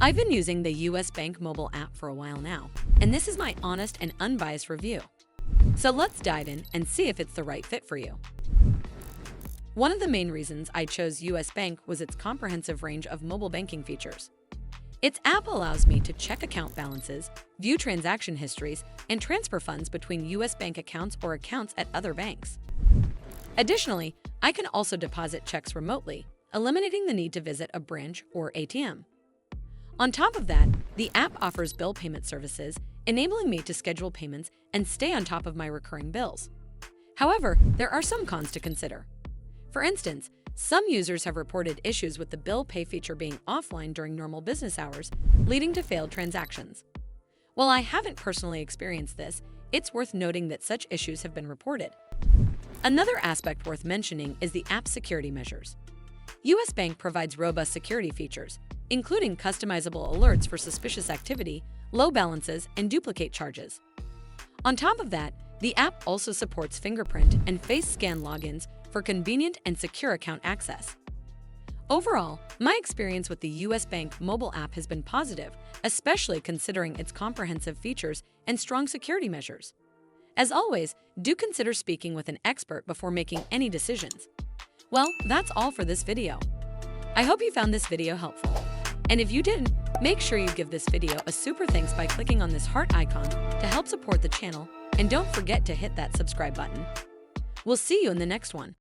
I've been using the US Bank mobile app for a while now, and this is my honest and unbiased review. So let's dive in and see if it's the right fit for you. One of the main reasons I chose US Bank was its comprehensive range of mobile banking features. Its app allows me to check account balances, view transaction histories, and transfer funds between US Bank accounts or accounts at other banks. Additionally, I can also deposit checks remotely, eliminating the need to visit a branch or ATM. On top of that, the app offers bill payment services, enabling me to schedule payments and stay on top of my recurring bills. However, there are some cons to consider. For instance, some users have reported issues with the bill pay feature being offline during normal business hours, leading to failed transactions. While I haven't personally experienced this, it's worth noting that such issues have been reported. Another aspect worth mentioning is the app's security measures. US Bank provides robust security features, including customizable alerts for suspicious activity, low balances, and duplicate charges. On top of that, the app also supports fingerprint and face scan logins for convenient and secure account access. Overall, my experience with the US Bank mobile app has been positive, especially considering its comprehensive features and strong security measures. As always, do consider speaking with an expert before making any decisions. Well, that's all for this video. I hope you found this video helpful. And if you didn't, make sure you give this video a super thanks by clicking on this heart icon to help support the channel, and don't forget to hit that subscribe button. We'll see you in the next one.